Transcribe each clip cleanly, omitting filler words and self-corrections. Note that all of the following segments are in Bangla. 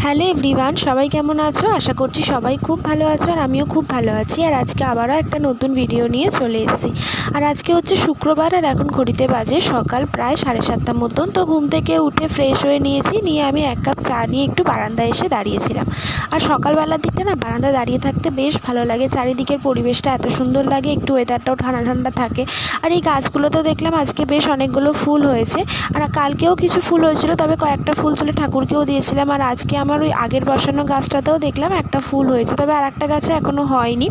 হ্যালো এভরিওয়ান, সবাই কেমন আছো? আশা করছি সবাই খুব ভালো আছো আর আমিও খুব ভালো আছি। আর আজকে আবারও একটা নতুন ভিডিও নিয়ে চলে এসেছি। আর আজকে হচ্ছে শুক্রবার আর এখন ঘড়িতে বাজে সকাল প্রায় 7:30 মতন। তো ঘুম থেকে উঠে ফ্রেশ হয়ে নিয়ে আমি এক কাপ চা নিয়ে একটু বারান্দায় এসে দাঁড়িয়েছিলাম। আর সকালবেলার দিকটা না বারান্দায় দাঁড়িয়ে থাকতে বেশ ভালো লাগে। চারিদিকের পরিবেশটা এত সুন্দর লাগে, একটু ওয়েদারটাও ঠান্ডা ঠান্ডা থাকে। আর এই গাছগুলোতেও দেখলাম আজকে বেশ অনেকগুলো ফুল হয়েছে। আর কালকেও কিছু ফুল হয়েছিল, তবে কয়েকটা ফুল তুলে ঠাকুরকেও দিয়েছিলাম। আর আজকে আমার ওই আগের বসানো গাছটাতেও দেখলাম একটা ফুল হয়েছে, তবে আর একটা গাছে এখনও হয়নি।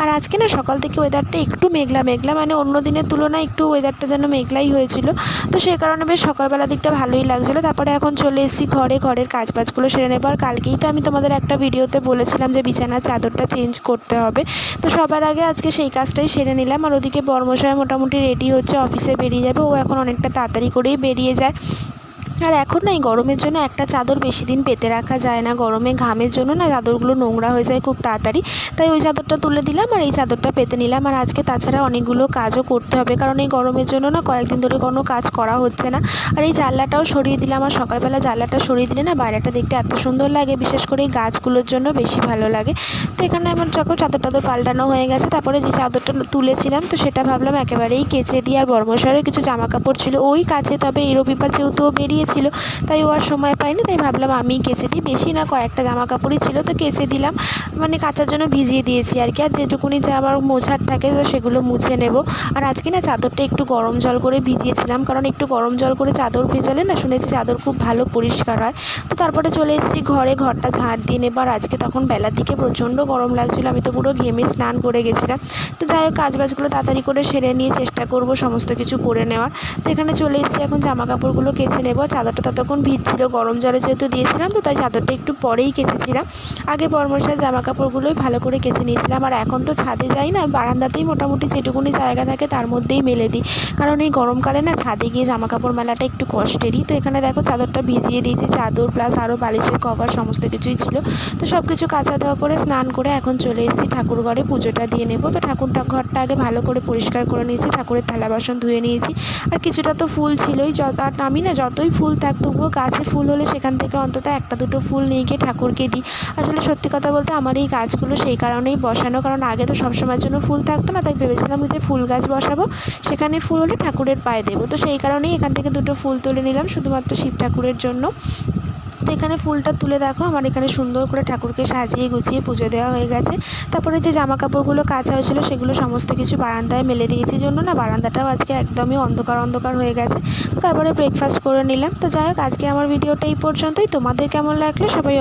আর আজকে না সকাল থেকে ওয়েদারটা একটু মেঘলা মেঘলা, মানে অন্য দিনের তুলনায় একটু ওয়েদারটা যেন মেঘলাই হয়েছিল। তো সেই কারণে বেশ সকালবেলা দিকটা ভালোই লাগছিলো। তারপরে এখন চলে এসেছি ঘরের কাজবাজগুলো সেরে নেবার। কালকেই তো আমি তোমাদের একটা ভিডিওতে বলেছিলাম যে বিছানার চাদরটা চেঞ্জ করতে হবে। তো সবার আগে আজকে সেই কাজটাই সেরে নিলাম। আর ওদিকে বর্মশাই মোটামুটি রেডি হচ্ছে, অফিসে বেরিয়ে যাবে। ও এখন অনেকটা তাড়াতাড়ি করেই বেরিয়ে যায়। আর এখন না এই গরমের জন্য একটা চাদর বেশি দিন পেতে রাখা যায় না। গরমে ঘামের জন্য না চাদরগুলো নোংরা হয়ে যায় খুব তাড়াতাড়ি। তাই ওই চাদরটা তুলে দিলাম আর এই চাদরটা পেতে নিলাম। আর আজকে তাছাড়া অনেকগুলো কাজও করতে হবে, কারণ এই গরমের জন্য না কয়েকদিন ধরে কোনো কাজ করা হচ্ছে না। আর এই জানলাটাও সরিয়ে দিলাম। আর সকালবেলা জানলাটা সরিয়ে দিলে না বাইরেটা দেখতে এত সুন্দর লাগে, বিশেষ করে এই গাছগুলোর জন্য বেশি ভালো লাগে। তো এখানে আমার যখন চাদর পাল্টানো হয়ে গেছে, তারপরে যে চাদরটা তুলেছিলাম তো সেটা ভাবলাম একেবারেই কেচে দিই। আর বর্মশাইয়ের কিছু জামা কাপড় ছিল ওই কাছে, তবে এই রবিবার যেহেতু ও বেরিয়েছিল তাই ও আর সময় পাইনি, তাই ভাবলাম আমি কেচে দিই। বেশি না, কয়েকটা জামা কাপড়ই ছিল, তো কেচে দিলাম। মানে কাচার জন্য ভিজিয়ে দিয়েছি আর কি। আর যেটুকুনি যা আমার মোছার থাকে তো সেগুলো মুছে নেব। আর আজকে না চাদরটা একটু গরম জল করে ভিজিয়েছিলাম, কারণ একটু গরম জল করে চাদর ভেজালে না শুনেছি চাদর খুব ভালো পরিষ্কার হয়। তো তারপরে চলে এসেছি ঘরটা ঝাড় দিয়ে নেবার। আজকে তখন বেলার দিকে প্রচণ্ড গরম লাগছিল, আমি তো পুরো ঘেমে স্নান করে গেছিলাম। তো যাই হোক কাজবাজগুলো তাড়াতাড়ি করে সেরে নিয়ে চেষ্টা করব সমস্ত কিছু করে নেওয়ার। তো এখানে চলে এসেছি, এখন জামা কাপড়গুলো কেচে নেব। চাদরটা ততক্ষণ ভিজছিল, গরম জলে যেহেতু দিয়েছিলাম তো তাই চাদরটা একটু পরেই কেচেছিলাম। আগে বর্মশাইয়ের জামা কাপড়গুলোই ভালো করে কেচে নিয়েছিলাম। আর এখন তো ছাদে যাই না, বারান্দাতেই মোটামুটি যেটুকুনি জায়গা থাকে তার মধ্যেই মেলে দিই, কারণ এই গরমকালে না ছাদে গিয়ে জামা কাপড় মেলাটা একটু কষ্টেরই। তো এখানে দেখো চাদরটা ভিজিয়ে দিয়েছি, চাদর প্লাস আরও বালিশের কভার সমস্ত কিছুই ছিল। তো সব কিছু কাচা দেওয়া করে স্নান করে এখন চলে এসেছি ঠাকুর ঘরে পুজোটা দিয়ে নেব। তো ঘরটা আগে ভালো করে পরিষ্কার করে নিয়েছি, ঠাকুরের থালা বাসন ধুয়ে নিয়েছি। আর কিছুটা তো ফুল ছিলই, আর আমি না যতই ফুল থাক তবুও গাছে ফুল হলে সেখান থেকে অন্তত একটা দুটো ফুল নিয়ে গিয়ে ঠাকুরকে দিই। আসলে সত্যি কথা বলতে আমার এই গাছগুলো সেই কারণেই বসানো, কারণ আগে তো সবসময়ের জন্য ফুল থাকতো না, তাই ভেবেছিলাম যে ফুল গাছ বসাবো, সেখানে ফুল হলে ঠাকুরের পায়ে দেবো। তো সেই কারণেই এখান থেকে দুটো ফুল তুলে নিলাম শুধুমাত্র শিব ঠাকুরের জন্য। তো এখানে ফুলটা তুলে দেখো আমার এখানে সুন্দর করে ঠাকুরকে সাজিয়ে গুছিয়ে পুজো দেওয়া হয়ে গেছে। তারপরে যে জামা কাপড়গুলো কাচা হয়েছিল সেগুলো সমস্ত কিছু বারান্দায় মেলে দিয়েছি, জন্য না বারান্দাটাও আজকে একদমই অন্ধকার হয়ে গেছে। তো তারপরে ব্রেকফাস্ট করে নিলাম। তো যাই হোক আজকে আমার ভিডিওটা এই পর্যন্তই। তোমাদের কেমন লাগলো সবাই